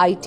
IT,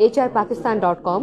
hrpakistan.com,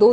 2,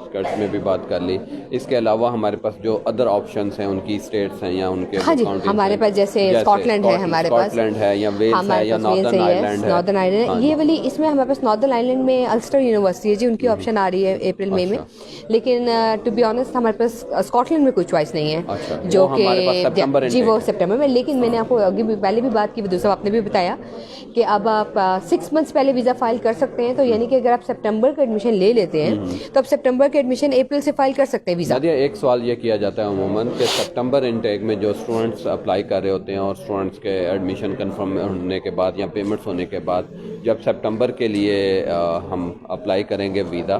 outskirts میں بھی بات کر لی. اس کے علاوہ ہمارے پاس جو ادر آپشنس ہیں ان کی اسٹیٹس ہیں یا ان کے ہاں جی ہمارے پاس جیسے اسکاٹ لینڈ ہے, ہمارے پاس اسکاٹ لینڈ ہے یا ویلز ہے یا ناردرن آئرلینڈ ہے. ناردرن آئرلینڈ یہ والی, اس میں ہمارے پاس ناردرن آئرلینڈ میں السٹر یونیورسٹی ہے جی, ان کی آپشن آ رہی ہے اپریل مئی میں, لیکن ٹو بی آنیسٹ ہمارے پاس اسکاٹ لینڈ میں کوئی چوائس نہیں ہے جو کہ جی وہ سپٹمبر میں. لیکن میں نے آپ کو آگے بھی پہلے بھی بات کی, دوسرا آپ نے بھی بتایا کہ اب آپ 6 months پہلے ویزا فائل کر سکتے ہیں, تو یعنی کہ اگر آپ سپٹمبر کا ایڈمیشن لے لیتے ہیں تو آپ سپٹمبر کے ایڈمیشن اپریل سے فائل کر سکتے ہیں ویزا. ایک سوال یہ کیا جاتا ہے عموماً کہ سپٹمبر انٹیک میں جو اسٹوڈنٹس اپلائی کر رہے ہوتے ہیں اور اسٹوڈنٹس کے ایڈمیشن کنفرم ہونے کے بعد یا پیمنٹس ہونے کے بعد جب سپٹمبر کے لیے ہم اپلائی کریں گے ویزا,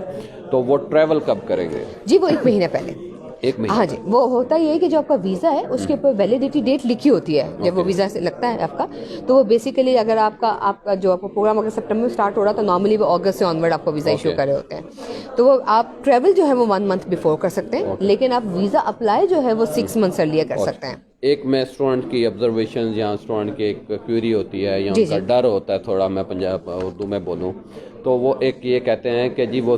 تو وہ ٹریول کب کریں گے؟ جی وہ 1 مہینہ پہلے. ہاں جی وہ ہوتا یہ ہے کہ جو آپ کا ویزا ہے اس کے اوپر ویلیڈیٹی ڈیٹ لکھی ہوتی ہے جب وہ ویزا سے لگتا ہے آپ کا, تو وہ بیسیکلی اگر آپ کا جو آپ کا پروگرام اگر سپٹمبر میں اسٹارٹ ہو رہا تو نارملی وہ اگست سے آنورڈ آپ کو ویزا ایشو کر رہے ہوتے ہیں, تو وہ آپ ٹریول جو ہے وہ 1 month بفور کر سکتے ہیں, لیکن آپ ویزا اپلائی جو ہے وہ 6 months ارلیئر کر سکتے ہیں. ایک میں اسٹوڈنٹ کی آبزرویشن یا اسٹوڈنٹ کی ایک کوئری ہوتی ہے یا ان کا ڈر ہوتا ہے تھوڑا, میں پنجاب اردو میں بولوں تو وہ ایک یہ کہتے ہیں کہ جی وہ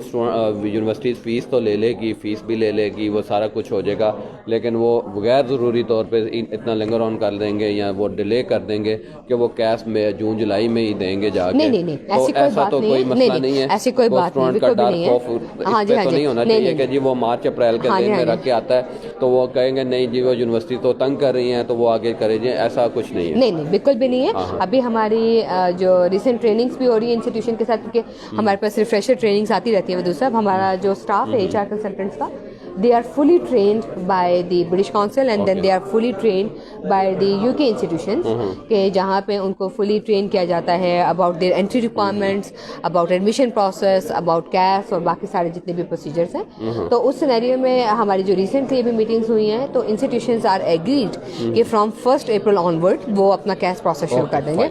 یونیورسٹی فیس تو لے لے گی, فیس بھی لے لے گی, وہ سارا کچھ ہو جائے گا, لیکن وہ غیر ضروری طور پہ اتنا لنگر آن کر دیں گے یا وہ ڈیلے کر دیں گے کہ وہ کیس میں جون جولائی میں ہی دیں گے جا کے. نہیں تو ایسا تو کوئی مسئلہ نہیں ہے, ایسی کوئی بات نہیں, کا ڈر خوف اس پہ تو نہیں ہونا چاہیے کہ جی وہ مارچ اپریل کے دن میں رکھ کے آتا ہے تو وہ کہیں گے نہیں جی وہ یونیورسٹی تو تنگ کر رہی ہیں تو وہ آگے کرے جائیں, ایسا کچھ نہیں ہے. نہیں بالکل بھی نہیں ہے. ابھی ہماری جو ریسنٹ ٹریننگس بھی ہو رہی ہے انسٹیٹیوشن کے ساتھ, کیونکہ ہمارے پاس ریفریشر ٹریننگس آتی رہتی ہیں. وہ دوسرا ہمارا جو اسٹاف ہے HR کنسلٹنٹس کا, they are fully trained by the British Council and then they are fully trained by the UK institutions, کہ جہاں پہ ان کو fully train کیا جاتا ہے about their entry requirements, about admission process, about CAS اور باقی سارے جتنے بھی پروسیجرز ہیں. تو اس سینیریو میں ہماری جو ریسنٹلی ابھی میٹنگس ہوئی ہیں تو انسٹیٹیوشنز آر ایگریڈ کہ فرام 1 April onward وہ اپنا CAS پروسیس شروع کر دیں گے.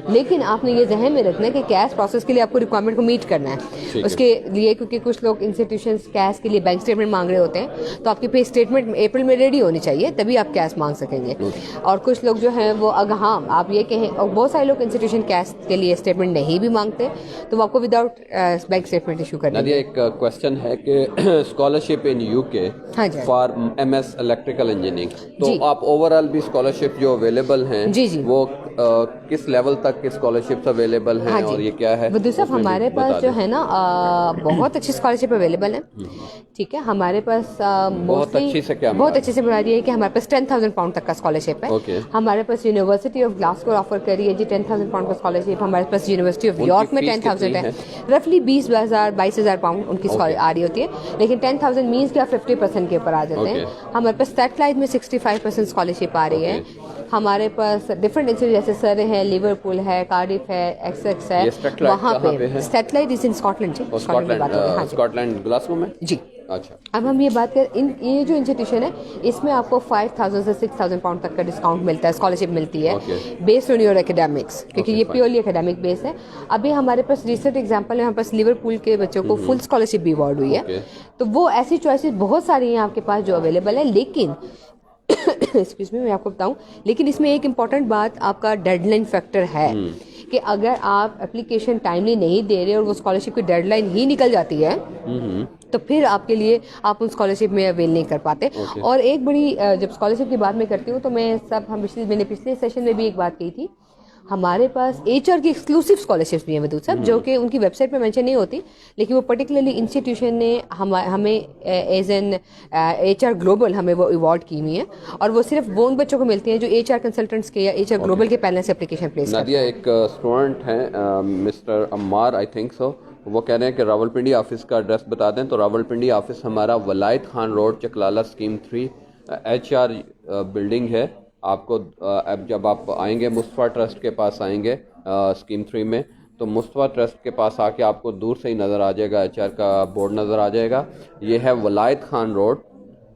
لیکن آپ نے یہ ذہن میں رکھنا ہے کہ CAS پروسیس کے لیے آپ کو ریکوائرمنٹ کو میٹ کرنا ہے. اس کے لیے کیونکہ کچھ لوگ انسٹیٹیوشنز CAS کے لیے بینک اسٹیٹمنٹ مانگ رہے ہوتے ہیں, تو آپ کی پے اسٹیٹمنٹ اپریل میں ریڈی ہونی چاہیے, تبھی آپ CAS مانگ سکیں گے. اور کچھ لوگ جو ہیں وہ ہاں آپ یہ کہیں, اور بہت سارے لوگ انسٹیٹیوشن CAS کے لیے اسٹیٹمنٹ نہیں بھی مانگتے تو وہ آپ کو وداؤٹ بینک اسٹیٹمنٹ ایشو کر دیں گے. ایک کوشچن ہے کہ scholarship in UK for MS electrical engineering, تو آپ اوور آل بھی اسکالرشپ جو اویلیبل ہیں وہ کس لیول تک کی اسکالرشپس اویلیبل ہیں اور یہ کیا ہے؟ بدو صاحب ہمارے پاس جو ہے نا بہت اچھی اسکالرشپ اویلیبل ہے. ٹھیک ہے, ہمارے پاس بہت اچھی سے کیا بہت اچھے سے بنا رہی ہے کہ ہمارے پاس 10,000 پاؤنڈ تک کا اسکالرشپ ہے. ہمارے پاس یونیورسٹی آف گلاسگو آفر کر رہی ہے جی 10,000 پاؤنڈ کا اسکالرشپ. ہمارے پاس یونیورسٹی آف یارک میں 10,000 ہے, رفلی 22,000 پاؤنڈ ان کی آ رہی ہوتی ہے, لیکن 10,000 مینس کہ آپ 50% کے اوپر آ جاتے ہیں. ہمارے پاس سیٹلائٹ میں 65% اسکالرشپ آ رہی ہے. ہمارے پاس ڈفرنٹ انسٹیٹیوٹ جیسے سر ہے, لیورپول ہے, کارڈف ہے, ایکسیکس ہے, وہاں پہ سیٹلائٹ از ان اسکاٹ لینڈ گلاسگو میں. جی اچھا, اب ہم یہ بات کریں یہ جو انسٹیٹیوشن ہے اس میں آپ کو 5,000 سے 6,000 پاؤنڈ تک کا ڈسکاؤنٹ ملتا ہے, اسکالرشپ ملتی ہے بیسڈ آن یور اکیڈیمکس, کیونکہ یہ پیورلی اکیڈیمک بیس ہے. ابھی ہمارے پاس ریسنٹ ایگزامپل ہے, ہمارے پاس لیورپول کے بچوں کو فل اسکالرشپ بھی ایوارڈ ہوئی ہے. تو وہ ایسی چوائسیز بہت ساری ہیں آپ کے پاس جو اویلیبل ہیں. لیکن ایکسکیوز می میں آپ کو بتاؤں, لیکن اس میں ایک امپورٹنٹ بات آپ کا ڈیڈ لائن فیکٹر ہے کہ اگر آپ اپلیکیشن ٹائملی نہیں دے رہے اور وہ اسکالرشپ کی ڈیڈ لائن ہی نکل جاتی ہے تو پھر آپ کے لیے آپ ان اسکالرشپ میں اویل نہیں کر پاتے. اور ایک بڑی جب اسکالرشپ کی بات میں کرتی ہوں تو میں میں نے پچھلے سیشن میں بھی ایک بات کہی تھی, ہمارے پاس HR کی ایکسکلوسیو اسکالرشپس بھی ہیں ودود صاحب, جو کہ ان کی ویب سائٹ پہ مینشن نہیں ہوتی, لیکن وہ پرٹیکولرلی انسٹیٹیوشن نے ہمیں ایز این HR گلوبل ہمیں وہ ایوارڈ کی ہوئی ہیں, اور وہ صرف وہ ان بچوں کو ملتی ہیں جو HR کنسلٹنٹس کے یا HR گلوبل کے پینل سے اپلیکیشن پلیس کرتے ہیں. نادیہ ایک اسٹوڈنٹ ہیں mister Ammar I think so, وہ کہہ رہے ہیں کہ راولپنڈی آفس کا ایڈریس بتا دیں. تو راولپنڈی آفس ہمارا ولایت Khan road Chaklala scheme 3 HR building ہے. آپ کو جب آپ آئیں گے مصطفیٰ ٹرسٹ کے پاس آئیں گے اسکیم 3 میں, تو مصطفیٰ ٹرسٹ کے پاس آ کے آپ کو دور سے ہی نظر آ جائے گا HR کا بورڈ نظر آ جائے گا. یہ ہے ولایت Khan road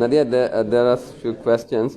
Nadia, there are few questions.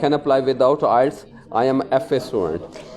Can apply without IELTS? I am FA student.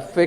FA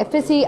FSC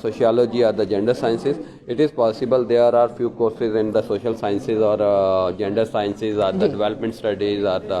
sociology or the gender sciences, it is possible. There are few courses in the social sciences or gender sciences or the development studies or the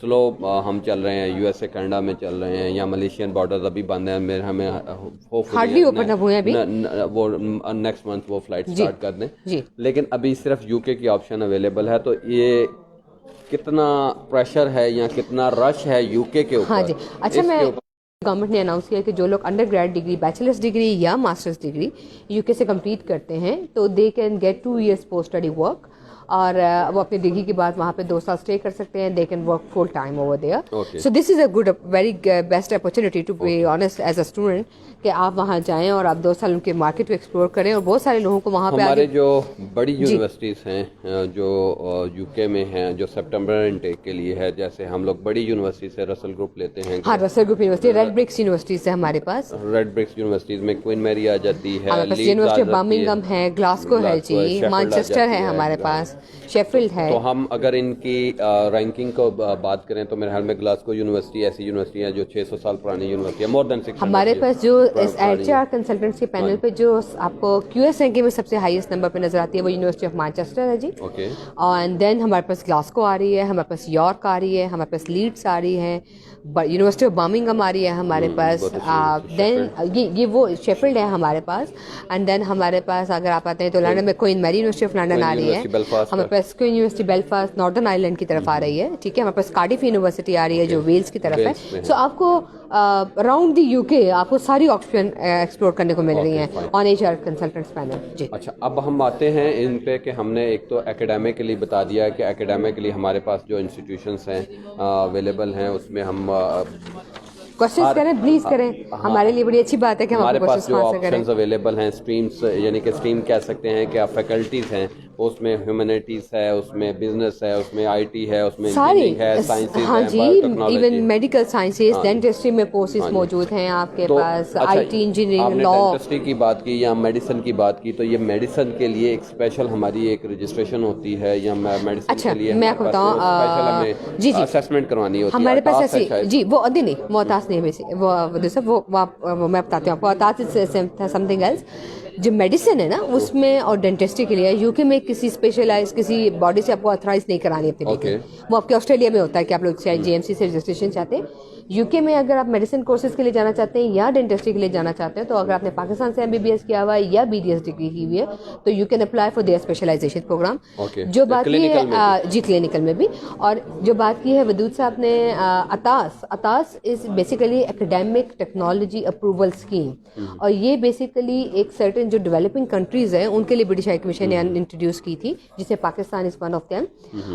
سلو ہم چل رہے ہیں, U S A Canada میں چل رہے ہیں, یا Malaysian borders ابھی بند ہیں, میرے ہمیں ہارڈلی اوپن اب ہوئے ابھی, وہ نیکسٹ منتھ وہ فلائٹ اسٹارٹ کر دیں, جی لیکن ابھی صرف یو کے کی آپشن اویلیبل ہے. تو یہ کتنا پریشر ہے یا کتنا رش ہے یو کے اوپر؟ ہاں جی. اچھا, میں گورنمنٹ نے اناؤنس کیا کہ جو لوگ undergrad degree, bachelors degree یا ماسٹرس ڈگری یو کے سے کمپلیٹ کرتے ہیں تو they can get 2 years post study work, اور وہ اپنی ڈگری کے بعد وہاں پہ 2 سال اسٹے کر سکتے ہیں. They can work full time over there. So this is a good very best opportunity to be honest as a student, کہ آپ وہاں جائیں اور آپ 2 سال ان کے مارکیٹ کو ایکسپلور کریں. اور بہت سارے لوگوں کو وہاں پہ ہمارے جو بڑی یونیورسٹیز ہیں جو یو کے میں ہیں, جو سپٹمبر انٹیک کے لیے ہے, جیسے ہم لوگ بڑی یونیورسٹی سے رسل گروپ لیتے ہیں. ہاں, Russell group university, red bricks university سے ہمارے پاس, ریڈ برکس یونیورسٹیز میں کوئن میری آ جاتی ہے, یونیورسٹی آف برمنگھم ہے, گلاسکو ہے جی, مانچسٹر ہے ہمارے پاس, شیفیلڈ ہے. تو ہم اگر ان کی رینکنگ کو بات کریں تو میرے خیال میں گلاسکو یونیورسٹی ایسی یونیورسٹی ہے جو 600 سال پرانی یونیورسٹی ہے, مور دین 600. ہمارے پاس جو ایچ آر کنسلٹنٹس کے پینل پہ جو آپ کو کیو ایس رینکنگ میں سب سے ہائیسٹ نمبر پہ نظر آتی ہے وہ یونیورسٹی آف مانچسٹر ہے جی. اینڈ دین ہمارے پاس گلاسکو آ رہی ہے, ہمارے پاس یارک آ رہی ہے, ہمارے پاس لیڈس آ رہی ہے, یونیورسٹی آف برمنگھم آ رہی ہے ہمارے پاس, دین یہ وہ شیفیلڈ ہے ہمارے پاس. اینڈ دین ہمارے پاس اگر آپ آتے ہیں تو لنڈن میں کوئن میری یونیورسٹی آف لنڈن آ رہی ہے, ہمارے پاس Queen University Belfast Northern Ireland کی طرف آ رہی ہے, ٹھیک ہے. ہمارے پاس کارڈف یونیورسٹی آ رہی ہے جو ویلز کی طرف ہے. سو آپ کو اراؤنڈ دی یو کے آپ کو ساری آپشن ایکسپلور کرنے کو مل رہی ہیں on H R consultants panel. جی اچھا, اب ہم آتے ہیں ان پہ کہ ہم نے ایک تو اکیڈیمکلی بتا دیا کہ اکیڈیمکلی ہمارے پاس جو انسٹیٹیوشنس ہیں اویلیبل ہیں, اس میں ہم کوشچنس کریں, پلیز کریں, ہمارے لیے بڑی اچھی بات ہے کہ ہم ہمارے آپ کو پاس جو کوشچنس کریں. آپشنز اویلیبل ہیں, اسٹریمس یعنی کہ اسٹریم کہہ سکتے ہیں کہ فیکلٹیز ہیں, اس میں ہیومینٹیز ہے, اس میں بزنس ہے, اس میں آئی ٹی ہے, اس میں انجینئرنگ ہے, سائنسز ہاں ہیں, جی, ایون میڈیکل سائنسز, ڈینٹسٹری میں کورسز موجود ہیں آپ کے پاس, I T, engineering, law. Dentistry کی بات کی یا میڈیسن کی بات کی, تو یہ میڈیسن کے لیے ایک اسپیشل ہماری ایک رجسٹریشن ہوتی ہے, یا میڈیسن کے لیے میں آپ کو بتاؤں, جی جی اسیسمنٹ کرانی ہوتی ہے ہمارے پاس ایسی, جی وہ ادھی نہیں, محتاط نہیں, وہ میں بتاتی ہوں آپ کو. محتاط سم تھنگ ایلس. جو میڈیسن ہے نا اس میں اور ڈینٹسٹری کے لیے یو کے میں کسی اسپیشلائز کسی باڈی سے آپ کو اتھرائز نہیں کرانی اپنی ڈگری, وہ آپ کے آسٹریلیا میں ہوتا ہے کہ آپ لوگ جی ایم سی سے رجسٹریشن چاہتے ہیں. یو کے میں اگر آپ میڈیسن کورسز کے لیے جانا چاہتے ہیں یا ڈینٹسٹری کے لیے جانا چاہتے ہیں, تو اگر آپ نے پاکستان سے MBBS کیا ہوا ہے یا BDS ڈگری کی ہوئی ہے تو you can apply for their specialization program. جو بات کی ہے جی کلینکل میں بھی, اور جو بات کی ہے ودود صاحب نے, ATAS is basically academic technology approval scheme, اور یہ بیسیکلی ایک سرٹن جو ڈیولپنگ کنٹریز ہیں ان کے لیے برٹش ہائی کمیشن نے انٹروڈیوس کی تھی, جسے Pakistan is one of them.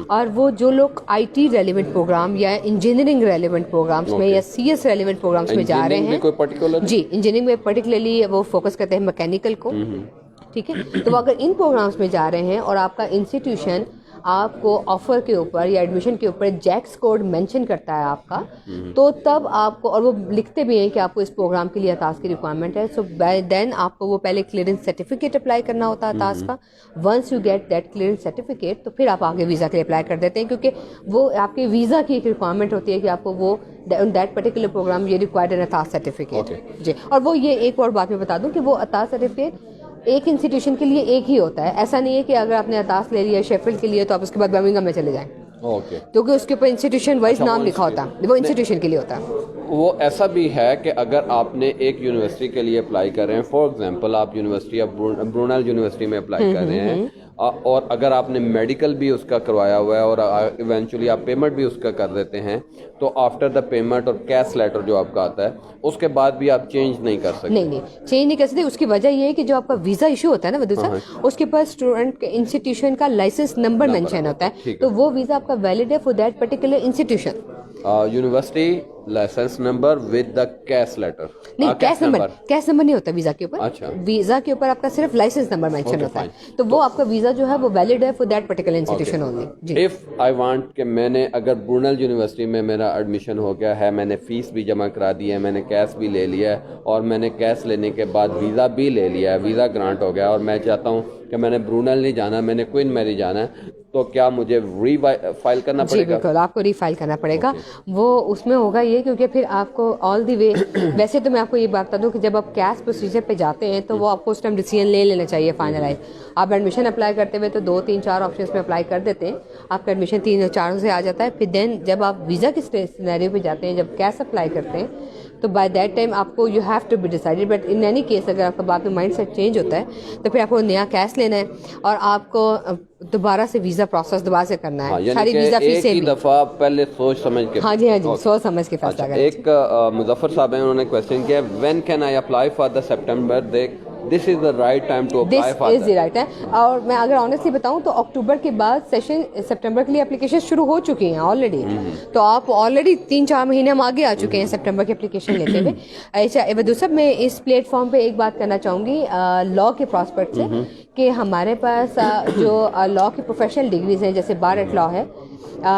اور وہ جو لوگ IT ریلیونٹ پروگرام یا انجینئرنگ ریلیونٹ پروگرامس میں یا CS ریلیونٹ پروگرامس میں جا رہے ہیں, جی انجینئرنگ میں پرٹیکولرلی وہ فوکس کرتے ہیں میکینیکل کو, ٹھیک ہے. تو وہ اگر ان پروگرامس میں جا رہے ہیں اور آپ کا انسٹیٹیوشن آپ کو آفر کے اوپر یا ایڈمیشن کے اوپر جیکس کوڈ مینشن کرتا ہے آپ کا, تو تب آپ کو, اور وہ لکھتے بھی ہیں کہ آپ کو اس پروگرام کے لیے اتاس کی ریکوائرمنٹ ہے, سو دین آپ کو وہ پہلے کلیئرنس سرٹیفکیٹ اپلائی کرنا ہوتا ہے اتاس کا. Once you get that clearance certificate تو پھر آپ آگے ویزا کے لیے اپلائی کر دیتے ہیں, کیونکہ وہ آپ کے ویزا کی ایک ریکوائرمنٹ ہوتی ہے کہ آپ کو وہ دیٹ پرٹیکولر پروگرام یہ ریکوائرڈ این اتاس سرٹیفکیٹ. جی, اور وہ یہ ایک اور بات میں بتا دوں کہ وہ اتاس سرٹیفکیٹ ایک انسٹیٹیوشن کے لیے ایک ہی ہوتا ہے. ایسا نہیں ہے کہ اگر آپ نے اتاس لے لیا شیفیلڈ کے لیے تو آپ اس کے بعد برمنگھم میں چلے جائیں, کیونکہ اس کے اوپر انسٹیٹیوشن وائز نام لکھا ہوتا ہے, وہ انسٹیٹیوشن کے لیے ہوتا ہے. وہ ایسا بھی ہے کہ اگر آپ نے ایک یونیورسٹی کے لیے اپلائی کر رہے ہیں, فار ایگزامپل آپ یونیورسٹی آف برونیل یونیورسٹی میں اپلائی کر رہے ہیں, اور اگر آپ نے میڈیکل بھی اس کا کروایا ہوا ہے اور ایونچولی آپ پیمنٹ بھی اس کا کر دیتے ہیں, تو آفٹر دا پیمنٹ اور کیش لیٹر جو آپ کا آتا ہے اس کے بعد بھی آپ چینج نہیں کر سکتے. نہیں چینج نہیں کر سکتے. اس کی وجہ یہ ہے کہ جو آپ کا ویزا ایشو ہوتا ہے نا ودود صاحب, اس کے پاس اسٹوڈنٹ کے انسٹیٹیوشن کا لائسنس نمبر مینشن ہوتا ہے, تو وہ ویزا آپ کا ویلڈ ہے for that particular institution. University license number with the CAS letter, نہیں کیش نمبر نہیں ہوتا ویزا کے اوپر. اچھا, ویزا کے اوپر آپ کا صرف لائسنس نمبر مینشن ہوتا ہے, تو وہ آپ کا ویزا جو ہے وہ ویلڈ ہے for that particular institution only. جی, اف آئی وانٹ کہ میں نے اگر برونیل یونیورسٹی میں میرا ایڈمیشن ہو گیا ہے, میں نے فیس بھی جمع کرا دی ہے, میں نے کیش بھی لے لیا ہے, اور میں نے کیش لینے کے بعد ویزا بھی لے لیا ہے, ویزا گرانٹ ہو گیا, اور میں چاہتا ہوں کہ کہ میں نے برونل نہیں جانا, میں نے کوئن میری جانا ہے, تو کیا مجھے ری فائل کرنا پڑے گا؟ جی بالکل, آپ کو ری فائل کرنا پڑے گا. وہ اس میں ہوگا یہ, کیونکہ پھر آپ کو آل دی وے ویسے تو میں آپ کو یہ بات بتا دوں کہ جب آپ کیس پروسیجر پہ جاتے ہیں تو وہ آپ کو اس ٹائم ڈیسیژن لے لینا چاہیے فائنلائز. آپ ایڈمیشن اپلائی کرتے ہوئے تو 2 3 4 آپشنس میں اپلائی کر دیتے ہیں, آپ کا ایڈمیشن 3 4 سے آ جاتا ہے. پھر دین جب آپ ویزا کے سینیریو پہ جاتے ہیں, جب کیس اپلائی کرتے ہیں, تو بائی دیٹ ٹائم آپ کو you have to be decided. But in any case اگر آپ کا بعد میں مائنڈ سیٹ چینج ہوتا ہے تو پھر آپ کو نیا کیش لینا ہے اور آپ کو دوبارہ سے ویزا پروسیس دوبارہ سے کرنا ہے. ساری ویزا فیس سے ایک دفعہ پہلے سوچ سمجھ کے. ہاں جی سوچ سمجھ کے فیصلہ کریں. ایک مظفر صاحب ہیں, انہوں نے کوشچن کیا, when can I apply for the September this is the right time to apply for this is the right time. اور میں اگر آنیسٹلی بتاؤں تو اکتوبر کے بعد سیشن سپٹمبر کے لیے اپلیکیشن شروع ہو چکی ہیں آلریڈی. تو آپ آلریڈی 3 4 مہینے ہم آگے آ چکے ہیں سپٹمبر کی اپلیکیشن لیتے ہوئے. اچھا دوسرا میں اس پلیٹ فارم پہ ایک بات کرنا چاہوں گی لاء کے پراسپیکٹ سے, کہ ہمارے پاس جو لاء کی پروفیشنل ڈگریز ہیں جیسے بار ایٹ لاء ہے,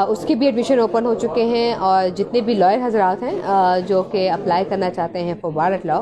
اس کے بھی ایڈمیشن اوپن ہو چکے ہیں. اور جتنے بھی لائر حضرات ہیں جو کہ اپلائی کرنا چاہتے ہیں for bar at law,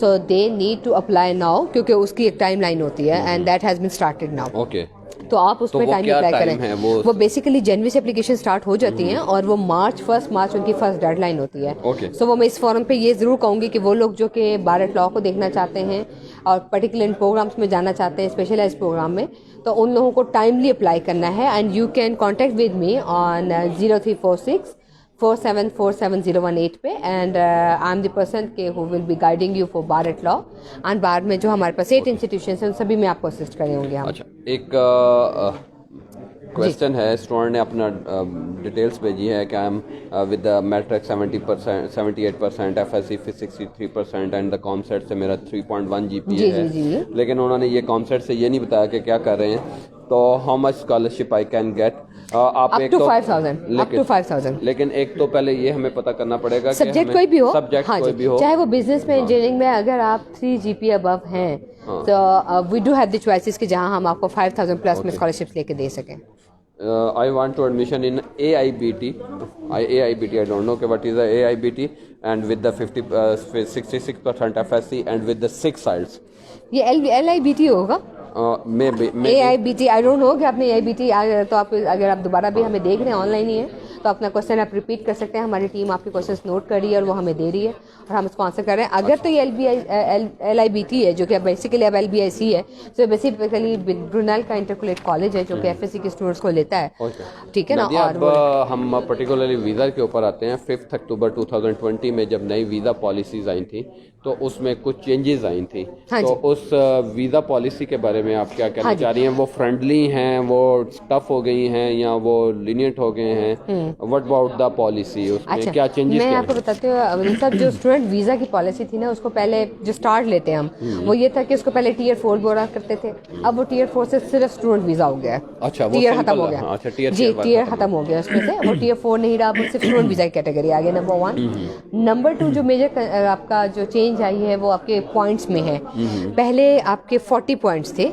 so they need to apply now, کیونکہ اس کی ایک ٹائم لائن ہوتی ہے and that has been started now. Okay, تو آپ اس میں ٹائم اپلائی کریں. وہ بیسیکلی جنوری سے اپلیکیشن اسٹارٹ ہو جاتی ہیں اور وہ فرسٹ مارچ ان کی فرسٹ ڈیڈ لائن ہوتی ہے. سو وہ میں اس فورم پہ یہ ضرور کہوں گی کہ وہ لوگ جو کہ بار ایٹ لاء کو دیکھنا چاہتے ہیں اور پرٹیکولر ان پروگرامس میں جانا چاہتے ہیں, اسپیشلائز پروگرام میں, تو ان لوگوں کو ٹائملی اپلائی کرنا ہے. And you can contact with me on 0346 4747 پہ, and I am the person who will be guiding you for bar at law. اینڈ بعد میں جو ہمارے پاس 8 انسٹیٹیوشنس ہیں ان سبھی میں آپ کو اسسٹ کرے ہوں گے ہم. اچھا, ایک کویشچن ہے, اسٹوڈنٹ نے اپنا ڈیٹیلس بھیجی ہے کہ I am with the matric 78%, F S C 63% and the COMSATS سے میرا 3.1 جی پی اے ہے. لیکن انہوں نے یہ کام سیٹ سے یہ نہیں بتایا کہ کیا کر رہے ہیں, تو how much scholarship I can get. آپ ایک تو 5,000 لیکن ایک تو پہلے یہ ہمیں پتہ کرنا پڑے گا سبجیکٹ کوئی بھی ہو, چاہے وہ بزنس میں, انجینئرنگ میں, اگر آپ 3 جی پی ابو ہیں تو we do have the choices کہ جہاں ہم آپ کو 5,000 پلس میں اسکالرشپ لے کے دے سکیں. I want to admission in AIBT. AIBT, I don't know what is the AIBT, and with the 66% FSC and with the 6 sides. یہ LIBT ہوگا. AIBT I don't know کہ آپ نے AIBT, تو آپ اگر آپ دوبارہ بھی ہمیں دیکھ رہے ہیں, آن لائن ہی ہے, تو اپنا کوشچن آپ ریپیٹ کر سکتے ہیں. ہماری ٹیم آپ کے کوشچنس نوٹ کر رہی ہے اور وہ ہمیں دے رہی ہے اور ہم اس کو آنسر کر رہے ہیں. اگر تو یہ LIBT ہے جو کہ بیسیکلی اب LBIC ہے, تو بیسیکلی برونیل کا انٹرکولیٹ کالج ہے جو کہ FSC کے اسٹوڈنٹس کو لیتا ہے. ٹھیک ہے نا. اب ہم پرٹیکولرلی ویزا کے اوپر آتے ہیں. 5 اکتوبر 2020 میں جب نئی ویزا پالیسیز آئی تھیں تو اس میں کچھ چینجز آئی تھیں, تو اس ویزا پالیسی کے بارے میں آپ کیا کہنا چاہ رہی ہیں؟ وہ فرینڈلی ہیں, وہ ٹف ہو گئی ہیں, یا وہ لینئنٹ ہو گئے ہیں؟ وٹ اباؤٹ دا پالیسی, اس میں کیا چینجز؟ میں آپ کو بتاتی ہوں سب. جو اسٹوڈنٹ ویزا کی پالیسی تھی نا, اس کو پہلے جو اسٹارٹ لیتے ہیں ہم, وہ یہ تھا کہ اس کو پہلے ٹیئر 4 بورا کرتے تھے. اب وہ ٹیئر 4 سے صرف اسٹوڈنٹ ویزا ہو گیا ہے. اچھا, ٹیئر ختم ہو گیا. جی ٹیئر ختم ہو گیا اس میں سے. وہ ٹیئر 4 نہیں رہا, وہ صرف اسٹوڈنٹ ویزا کی کیٹیگری آ گیا. نمبر 1. نمبر 2, جو میجر آپ کا جو چینج آئی ہے وہ آپ کے پوائنٹس میں ہے. پہلے آپ کے 40 پوائنٹس تھے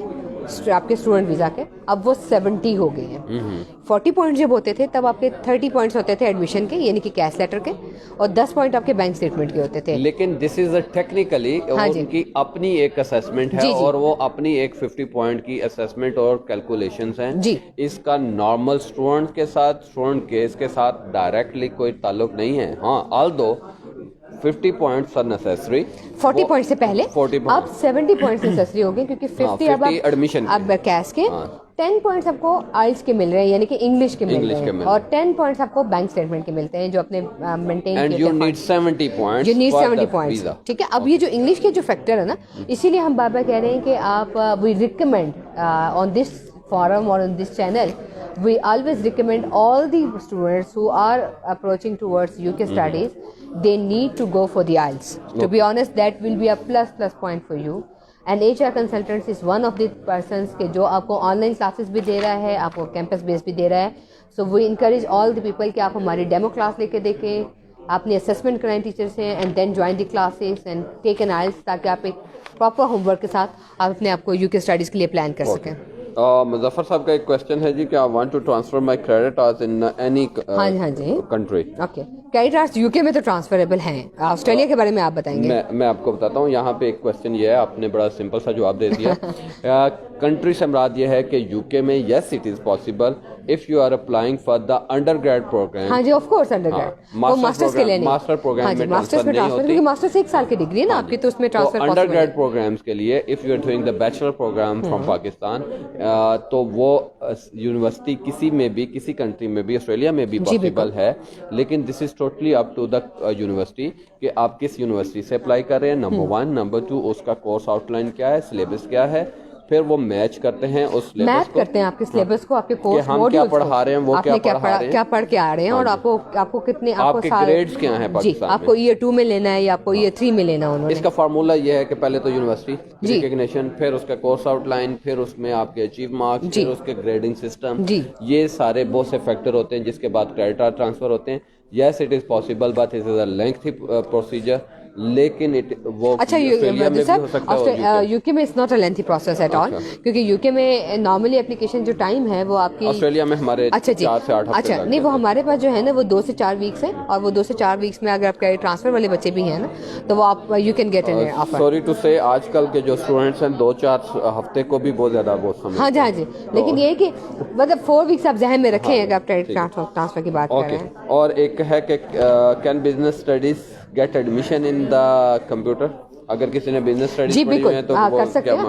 آپ کے اسٹوڈنٹ ویزا کے, اب وہ 70 ہو گئے ہیں. 40 پوائنٹ جب ہوتے تھے تب آپ کے 30 پوائنٹس ہوتے تھے ایڈمیشن کے, یعنی کہ کیش لیٹر کے, اور 10 پوائنٹ آپ کے بینک اسٹیٹمنٹ کے ہوتے تھے. لیکن دس از ٹیکنیکلی ان کی اپنی ایک اسیسمنٹ ہے, اور وہ اپنی ایک 50 پوائنٹ کی اسیسمنٹ اور کیلکولیشنز ہیں. اس کا نارمل اسٹوڈنٹ کے ساتھ, اسٹوڈنٹ کیس کے ساتھ ڈائریکٹلی کوئی تعلق نہیں ہے. ہاں, آلدو 50 points are necessary. 40 پوائنٹ سے پہلے اب 70 پوائنٹس نیسیسری ہو گئے, کیونکہ 50 اب ایڈمیشن اب کیش کے, 10 پوائنٹس آپ کو آئلس کے مل رہے ہیں, یعنی کہ انگلش کے مل رہے ہیں, اور 10 پوائنٹس آپ کو بینک اسٹیٹمنٹ کے ملتے ہیں جو اپنے مینٹین کیے. And you need 70 points. You need 70 points. ٹھیک ہے. اب یہ جو انگلش کے جو فیکٹر ہے نا, اسی لیے ہم بار بار کہہ رہے ہیں کہ آپ we recommend on this forum or on this channel, we always recommend all the students who are approaching towards UK studies, they need to go for the IELTS. To be honest, that will be a plus point for you. And HR consultants is one of the persons کہ جو آپ کو on line classes بھی دے رہا ہے, آپ کو campus بیس بھی دے رہا ہے. So we encourage all the people کہ آپ ہماری ڈیمو کلاس لے کے دیکھیں, آپ نے اسیسمنٹ کرائیں ٹیچر سے, and then join the classes and take an IELTS, تاکہ آپ ایک پراپر ہوم ورک کے ساتھ آپ اپنے آپ کو UK اسٹڈیز کے لیے پلان کر سکیں. مظفر صاحب کا ایک کویسچن ہے جی کہ I want to transfer my credit hours in any country. Okay, credit hours UK میں تو ٹرانسفریبل ہیں. آسٹریلیا کے بارے میں آپ بتائیں گے. میں آپ کو بتاتا ہوں. یہاں پہ ایک کویسچن یہ ہے, آپ نے بڑا سمپل سا جواب دے دیا. کنٹری سے مراد یہ ہے کہ یو کے میں yes it is possible if you are applying for the undergrad program. ہاں جی آف کورس انڈر گریڈ وہ ماسٹرز کے لیے نہیں, ماسٹر پروگرام میں ماسٹرز میں ٹرانسفر کیونکہ ماسٹرز 1 سال کی ڈگری ہے نا آپ کی, تو اس میں ٹرانسفر انڈر گریڈ پروگرامز کے لیے if you are doing the bachelor program from Pakistan تو وہ یونیورسٹی کسی میں بھی, کسی کنٹری میں بھی, آسٹریلیا میں بھی پاسبل ہے, لیکن this is totally up to the university کہ آپ کس یونیورسٹی سے اپلائی کر رہے ہیں, نمبر 1. نمبر 2 اس کا کورس آؤٹ لائن کیا ہے, سلیبس کیا ہے, پھر وہ میچ کرتے ہیں اس سلیبس کو, کرتے ہیں آپ کے سلیبس کو, آپ کے کورس ہم کیا پڑھا رہے ہیں, وہ کیا پڑھا رہے ہیں, کیا پڑھ کے آ رہے ہیں, اور آپ کو کتنے, آپ کے گریڈز کیا ہیں پاکستان میں, آپ کو ایئر 2 میں لینا ہے یا آپ کو ایئر 3 میں لینا. انہوں نے اس کا فارمولا یہ ہے کہ پہلے تو یونیورسٹی ریکگنیشن, پھر اس کا کورس آؤٹ لائن, پھر اس میں آپ کے اچیو مارکس, پھر اس کے گریڈنگ سسٹم, یہ سارے بہت سے فیکٹر ہوتے ہیں جس کے بعد کریڈٹ ٹرانسفر ہوتے ہیں. Yes it is possible but it is a lengthy procedure, لیکن وہ آسٹریلیا میں بھی ہو سکتا ہے, یو کے میں it's not a lengthy process at all, کیونکہ یو کے میں نارملی اپلیکیشن جو ٹائم ہے وہ آپ کی, آسٹریلیا میں ہمارے 4 سے 8 ہفتے, اچھا نہیں وہ ہمارے پاس جو ہے نا وہ 2 سے 4 ویکس ہے, اور وہ 2 سے 4 ویکس میں اگر آپ کے ٹرانسفر والے بچے بھی ہیں نا تو وہ آپ you can get an offer. Sorry to say آج کل کے جو اسٹوڈنٹس ہیں 2-4 ہفتے کو بھی بہت زیادہ بہت سمجھتے ہیں. ہاں جی, لیکن یہ ہے کہ مطلب 4 ویکس آپ ذہن میں رکھیں اگر آپ ٹرانسفر کی بات کر رہے ہیں. اور ایک ہے کہ can business studies get admission in the computer, اگر کسی نے بزنس اسٹڈیز پڑھی ہوئی ہے تو وہ کر سکتے ہیں.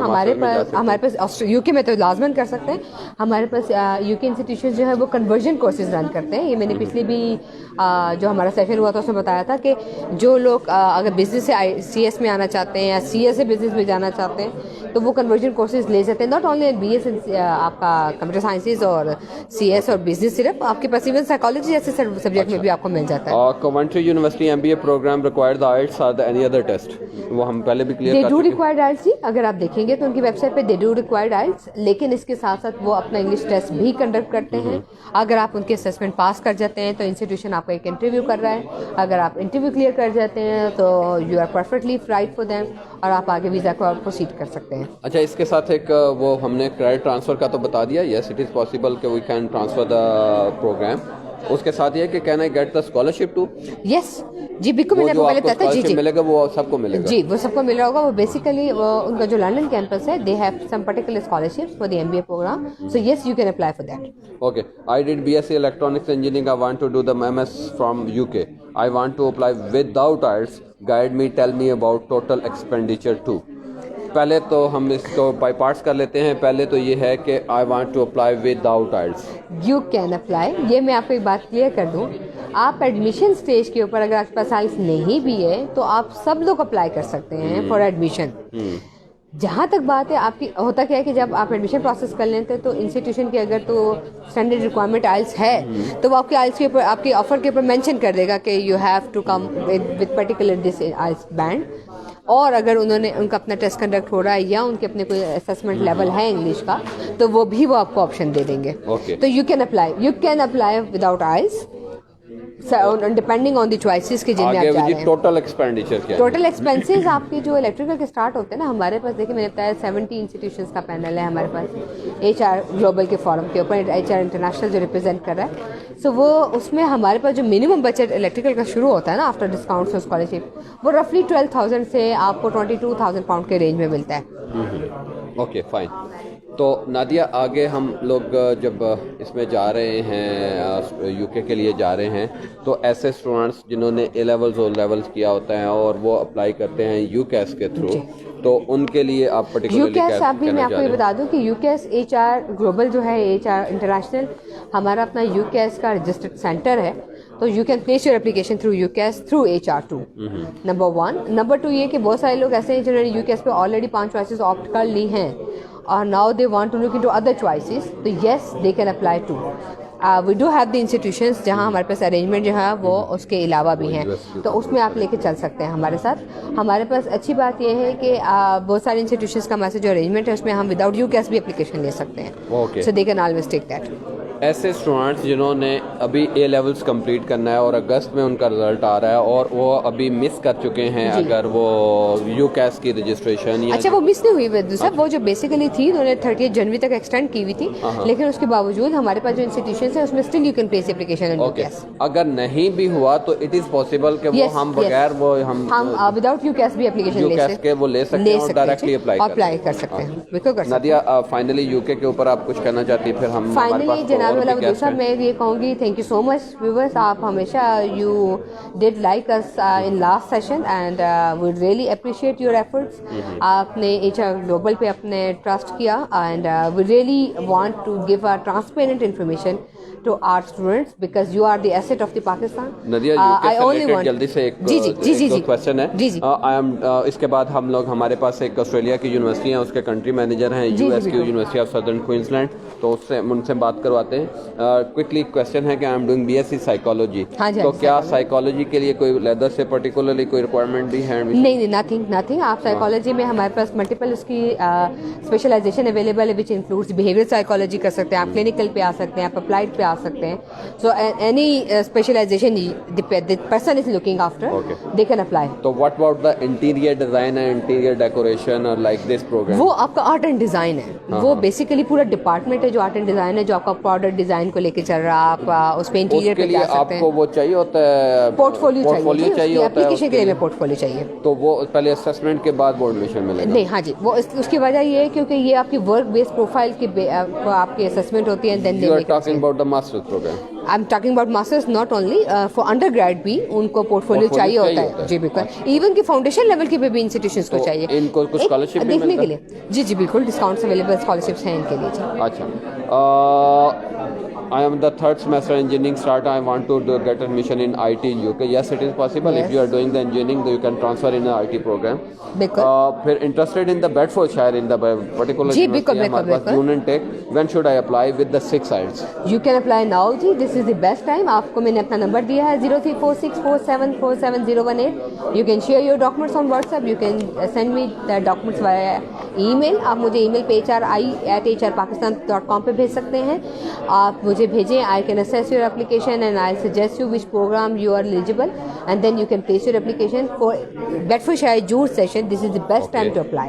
ہمارے پاس یو کے میں تو لازمن کر سکتے ہیں. ہمارے پاس یو کے انسٹیٹیوشن جو ہے وہ کنورژن کورسز رن کرتے ہیں. یہ میں نے پچھلی بھی جو ہمارا سیشن ہوا تھا اس میں بتایا تھا کہ جو لوگ اگر بزنس سے سی ایس میں آنا چاہتے ہیں یا سی ایس سے بزنس میں جانا چاہتے ہیں تو وہ کنورژن کورسز لے سکتے ہیں. ناٹ اونلی بی ایس آپ کا کمپیوٹر سائنسز اور سی ایس اور بزنس, صرف آپ کے پاس ایون سائیکالوجی جیسے سبجیکٹ میں بھی آپ کو مل جاتا ہے. اور Coventry University M B A program required the IELTS اور اینی ادر ٹیسٹ, وہ ہم پہلے بھی کلیئر کر چکے ہیں. ریکوائرڈ آئلٹس جی, اگر آپ دیکھیں گے تو ان کی ویب سائٹ پہ دے ڈو ریکوائرڈ آئلٹس, لیکن اس کے ساتھ ساتھ وہ اپنا انگلش ٹیسٹ بھی کنڈکٹ کرتے ہیں. اگر آپ ان کے اسسمنٹ پاس کر جاتے ہیں تو انسٹیٹیوشن آپ کا ایک انٹرویو کر رہا ہے. اگر آپ انٹرویو کلیئر کر جاتے ہیں تو you are perfectly right for them, اور آپ آگے ویزا کو پروسیڈ کر سکتے ہیں. اچھا, اس کے ساتھ ایک وہ ہم نے کریڈٹ ٹرانسفر کا تو بتا دیا, یس اٹ از پاسبل کہ we can transfer the program. اس کے ساتھ یہ کہ can I get the scholarship too, yes جی بالکل, میں نے آپ کو پہلے بتایا تھا. جی ملے گا, وہ سب کو ملے گا. جی وہ سب کو مل رہا ہوگا. وہ بیسیکلی ان کا جو لنڈن کیمپس ہے they have some particular scholarships for the M B A program, so yes you can apply for that. Okay, I did BSc Electronics Engineering. I want to do the MS from UK. I want to apply without IELTS. Guide me, tell me about total expenditure too. پہلے تو ہم اس کو by parts کر لیتے ہیں. پہلے تو یہ ہے کہ I want to apply without IELTS. You can apply. یہ میں آپ کو ایک بات کلیئر کر دوں, آپ ایڈمیشن سٹیج کے اوپر اگر آپ کے پاس IELTS نہیں بھی ہے تو آپ سب لوگ اپلائی کر سکتے ہیں فار ایڈمیشن. جہاں تک بات ہے آپ کی, ہوتا کیا ہے کہ جب آپ ایڈمیشن پروسیس کر لیتے ہیں تو انسٹیٹیوشن کی اگر تو اسٹینڈرڈ ریکوائرمنٹ آئلس ہے تو وہ آپ کے آئلس کے اوپر, آپ کے آفر کے اوپر مینشن کر دے گا کہ you have to come with particular this IELTS band. اور اگر انہوں نے ان کا اپنا ٹیسٹ کنڈکٹ ہو رہا ہے یا ان کے اپنے کوئی اسسمنٹ لیول ہے انگلش کا تو وہ بھی وہ آپ کو آپشن دے دیں گے. تو you can apply without IELTS depending on the choices کے جن میں آپ جا رہے ہیں. ٹوٹل ایکسپینڈیچر کیا ہے؟ ٹوٹل ایکسپینسز آپ کی جو الیکٹریکل کے اسٹارٹ ہوتے ہیں نا, ہمارے پاس دیکھیں میں نے بتایا 70 انسٹیٹیوشنس کا پینل ہے ہمارے پاس ایچ آر گلوبل کے فورم کے اوپر, ایچ آر انٹرنیشنل جو ریپرزینٹ کر رہا ہے. سو وہ اس میں ہمارے پاس جو منیمم بجٹ الیکٹریکل کا شروع ہوتا ہے نا آفٹر ڈسکاؤنٹس اور اسکالرشپ, وہ رفلی 12,000 سے آپ کو 22,000 پاؤنڈ کے رینج میں ملتا ہے. Okay fine. تو نادیہ آگے ہم لوگ جب اس میں جا رہے ہیں یو کے لیے جا رہے ہیں تو ایسے اسٹوڈنٹس جنہوں نے اے لیولز اور لیولز کیا ہوتا ہے اور وہ اپلائی کرتے ہیں یو کیس کے تھرو, تو ان کے لیے آپ پرٹیکولرلی یو کیس ابھی میں آپ کو یہ بتا دوں کہ UCAS H R global جو ہے, ایچ آر انٹرنیشنل ہمارا اپنا یو کیس کا رجسٹرڈ سینٹر ہے. تو you can place your application through UCAS through H R 2. Number 1. Number 2 یہ کہ بہت سارے لوگ ایسے ہیں جنہوں نے یو کیس پہ آلریڈی 5 چوائسیز آپٹ کر لی ہیں اور now they want to look into other choices, تو yes they can apply too. We do have the institutions جہاں ہمارے پاس ارینجمنٹ جو ہے وہ اس کے علاوہ بھی ہیں, تو اس میں آپ لے کے چل سکتے ہیں ہمارے ساتھ. ہمارے پاس اچھی بات یہ ہے کہ بہت سارے انسٹیٹیوشنس کا ہمارے جو ارینجمنٹ ہے اس میں ہم وداؤٹ یو کیس بھی اپلیکیشن لے سکتے ہیں, so they can always take that. ایسے اسٹوڈنٹس جنہوں نے ابھی اے لیولس کمپلیٹ کرنا ہے اور اگست میں ان کا رزلٹ آ رہا ہے اور وہ ابھی مس کر چکے ہیں اگر وہ یو کیس کی رجسٹریشن یا اچھا وہ مس نہیں ہوئی ودو صاحب، وہ جو بیسیکلی تھی انہوں نے 30 جنوری تک ایکسٹینڈ کی ہوئی تھی، لیکن اس کے باوجود ہمارے پاس جو انسٹیٹیوشنز ہیں اس میں still you can place application on you case. اگر نہیں بھی ہوا تو اٹ از پاسبل کہ وہ ہم بغیر وہ ہم وداؤٹ یو کیس بھی اپلیکیشن لے سکتے ہیں اور ڈائریکٹلی اپلائی کر سکتے ہیں. بالکل کر سکتے ہیں. نادیہ فائنلی یو کے اوپر آپ کچھ کہنا چاہتی ہیں؟ پھر ہم فائنلی جناب والا ودو صاحب میں یہ کہوں گی thank you so much viewers, آپ ہمیشہ you did like us in last session and we really appreciate your efforts. آپ نے ایچ آر گلوبل پہ اپنے ٹرسٹ کیا and we really want to give a transparent information to our students because you are the asset of the Pakistan. ندیہ U K سے related جلدی سے ایک کوسچن ہے. اس کے بعد ہم لوگ ہمارے پاس ایک آسٹریلیا کی یونیورسٹی ہیں، اس کے کنٹری مینیجر ہیں USQ university of southern Queensland, تو اس سے ان سے بات کرواتے ہیں. کوئکلی کوسچن ہے کہ I am doing BSc psychology, تو کیا سائیکالوجی کے لیے کوئی لیدر سے پرٹیکولرلی کوئی ریکوائرمنٹ بھی ہے؟ نہیں، نتھنگ. آپ سائیکالوجی میں ہمارے پاس ملٹیپل اس کی اسپیشلائزیشن اویلیبل ہے وچ انکلوڈس بیہیویئر سائیکالوجی کر سکتے ہیں آپ، کلینکل پہ آ سکتے ہیں آپ، اپلائڈ پہ آ سکتے ہیں. So any specialization the person is looking after they can apply. تو what about the interior design and interior decoration or like this program؟ وہ آپ کا آرٹ اینڈ ڈیزائن ہے، وہ بیسیکلی پورا ڈپارٹمنٹ ہے جو آرٹ اینڈ ڈیزائن ہے، جو آپ کا پروڈکٹ ڈیزائن کو لے کے چل رہا ہے. آپ اس پہ انٹیریئر پہ جا سکتے ہیں. آپ کو وہ چاہیے ہوتا ہے پورٹ فولیو چاہیے ہوتا ہے، اپلیکیشن کے لیے پورٹ فولیو چاہیے. تو وہ پہلے اسسمنٹ کے بعد بورڈ ایڈمیشن ملے گا؟ نہیں، ہاں جی، وہ اس کی وجہ یہ ہے کیونکہ یہ آپ کی ورک بیس پروفائل کی آپ کی اسسمنٹ ہوتی ہے. Then you are talking about the master programme. I'm talking about masters, not only for undergrad بھی ان کو پورٹ فولیو چاہیے ہوتا ہے. جی بالکل، ایون کہ فاؤنڈیشن لیول کے بھی انسٹیٹیوشنس کو چاہیے ان کو کچھ اسکالرشپ دیکھنے کے لیے. جی بالکل، ڈسکاؤنٹس اویلیبل اسکالرشپس ہیں ان کے لیے. اچھا I am the third semester engineering start. I want to get admission in IT in UK. Yes, it is possible. If you are doing the engineering, then you can transfer in the IT program. پھر interested in the Bedfordshire in the particular university ہمارے پاس June intake. When should I apply with the 6 sites? You can apply now G. This is the best time. آپ کو میں نے اپنا number دیا ہے 034647477018. You can share your documents on WhatsApp. You can send me the documents via email. آپ مجھے ای میل پہ hr@hrpakistan.com پہ بھیج سکتے ہیں. آپ مجھے بھیجیں. I can assess your application and I'll suggest you which program you are eligible and then you can place your application for Bedfordshire June session. This is the best time to apply.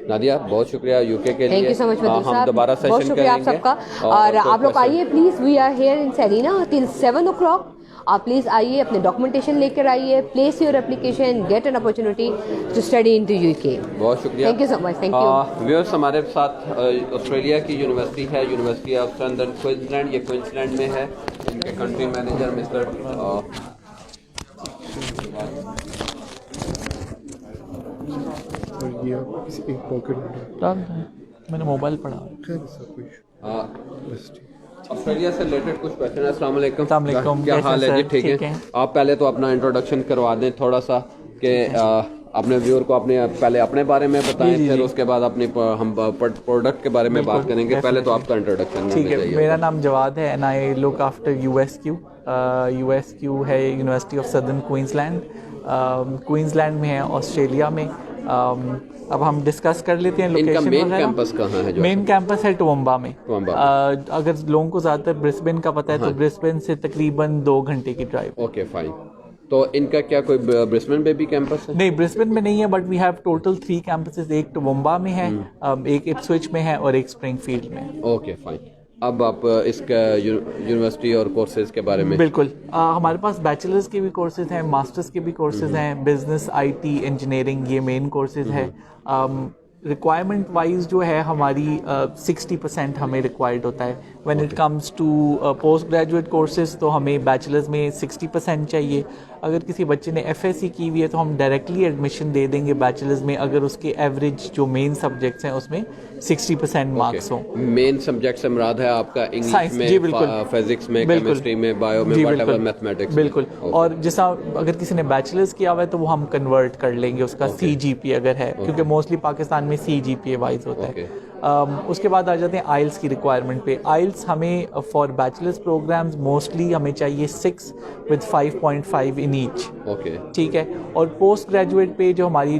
Nadia بہت شکریہ you کے لیے. Thank you so مچ ودو صاحب، ہم دوبارہ session بہت شکریہ آپ سب کا. اور آپ لوگ آئیے please, we are here in Serena till 7 o'clock. آپ پلیز آئیے، اپنے ڈاکومنٹیشن لے کر آئیے، place your application, get an opportunity to study in to UK. بہت شکریہ، thank you so much. Thank you viewers. ہمارے ساتھ آسٹریلیا کی یونیورسٹی ہے، یونیورسٹی آف سدرن کوئنسلینڈ. یہ کوئنسلینڈ میں ہے. ان کے کنٹری مینیجر مسٹر میں نے موبائل پڑھا. آسٹریلیا سے ریلیٹڈ کچھ کوشچن ہے. السلام علیکم. السلام علیکم. کیا حال ہے جی؟ ٹھیک ہے. آپ پہلے تو اپنا انٹروڈکشن کروا دیں تھوڑا سا کہ اپنے ویور کو اپنے پہلے اپنے بارے میں بتائیں، پھر اس کے بعد اپنی ہم پروڈکٹ کے بارے میں بات کریں گے. پہلے تو آپ کا انٹروڈکشن. ٹھیک ہے. میرا نام جواد ہے and I look after USQ ہے یونیورسٹی آف سدرن کوئنسلینڈ میں ہے آسٹریلیا میں. اب ہم ڈسکس کر لیتے ہیں لوکیشن. مین کیمپس کہاں ہے؟ مین کیمپس ہے ٹومبا میں. اگر لوگوں کو زیادہ تر برسبن کا پتہ ہے تو برسبن سے تقریباً 2 گھنٹے کی ڈرائیو. Okay fine. تو ان کا کیا کوئی برسبن میں بھی کیمپس ہے؟ نہیں، برسبن میں نہیں ہے، but we have total 3 campuses. ایک ٹومبا میں ہے، ایک اپسوچ میں ہے اور ایک اسپرنگ فیلڈ میں. Okay fine. اب آپ اس کا یونیورسٹی اور کورسز کے بارے میں. بالکل. ہمارے پاس بیچلرز کے بھی کورسز ہیں، ماسٹرز کے بھی کورسز ہیں، بزنس، IT، انجینئرنگ، یہ مین کورسز ہے. ریکوائرمنٹ وائز جو ہے ہماری 60% ہمیں ریکوائرڈ ہوتا ہے. When it comes to post graduate courses تو ہمیں بیچلرز میں 60% چاہیے. اگر کسی بچے نے FSc کی ہوئی ہے تو ہم ڈائریکٹلی ایڈمیشن دے دیں گے بیچلرز میں اگر اس کے ایوریج جو مین سبجیکٹس ہیں اس میں 60% مارکس ہوں. مین سبجیکٹ سے مراد ہے آپ کا انگلش میں، فزکس میں، کیمسٹری میں، بایو میں، واٹ ایور میتھمیٹکس. بالکل. اور جیسا اگر کسی نے بیچلرز کیا ہوا ہے تو وہ ہم کنورٹ کر لیں گے اس کا CGPA اگر ہے، کیونکہ موسٹلی پاکستان میں CGPA وائز ہوتا ہے. اس کے بعد آ جاتے ہیں آئلس کی ریکوائرمنٹ پہ. آئلس ہمیں فار بیچلرز پروگرامز موسٹلی ہمیں چاہیے 6 with 5.5 in each. اوکے. ٹھیک ہے. اور پوسٹ گریجویٹ پہ جو ہماری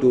2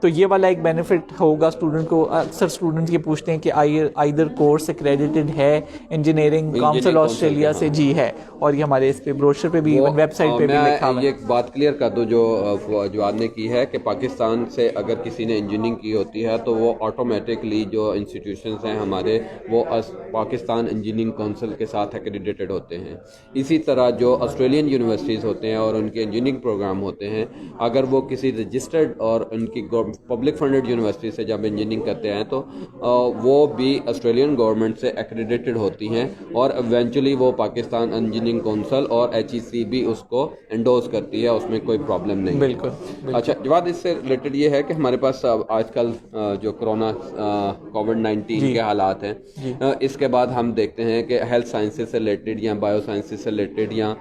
تو یہ والا ایک بینیفٹ ہوگا اسٹوڈنٹ کو. اکثر اسٹوڈنٹ یہ پوچھتے ہیں کہ آئیدر کورس ایکریڈیٹڈ ہے انجینئرنگ کاؤنسل آسٹریلیا سے. جی ہے, اور یہ ہمارے اس پہ بروشر پہ بھی ویب سائٹ پہ بھی لکھا ہوا ہے. یہ ایک بات کلیئر کر دو جو آپ نے کی ہے کہ پاکستان سے اگر کسی نے انجینئرنگ کی ہوتی ہے تو وہ آٹومیٹکلی جو انسٹیٹیوشنز ہیں ہمارے وہ پاکستان انجینئرنگ کونسل کے ساتھ ایکریڈیٹڈ ہوتے ہیں. اسی طرح جو آسٹریلین یونیورسٹیز ہوتے ہیں اور ان کے انجینئرنگ پروگرام ہوتے ہیں, اگر وہ کسی رجسٹرڈ اور ان کی پبلک فنڈڈ یونیورسٹی سے جب انجینئرنگ کرتے ہیں تو وہ بھی آسٹریلین گورنمنٹ سے ایکریڈیٹڈ ہوتی ہیں, اور ایونچولی وہ پاکستان انجینئرنگ کونسل اور ایچ ای بھی اس کو انڈورس کرتی ہے, اس میں کوئی پرابلم نہیں. بالکل. اچھا جواد, اس سے ریلیٹڈ یہ ہے کہ ہمارے پاس آج کل جو کرونا کووڈ-19 کے حالات ہیں, اس کے بعد ہم دیکھتے ہیں کہ ہیلتھ سائنسز سے ریلیٹڈ یا بایو سائنسز سے ریلیٹڈ یا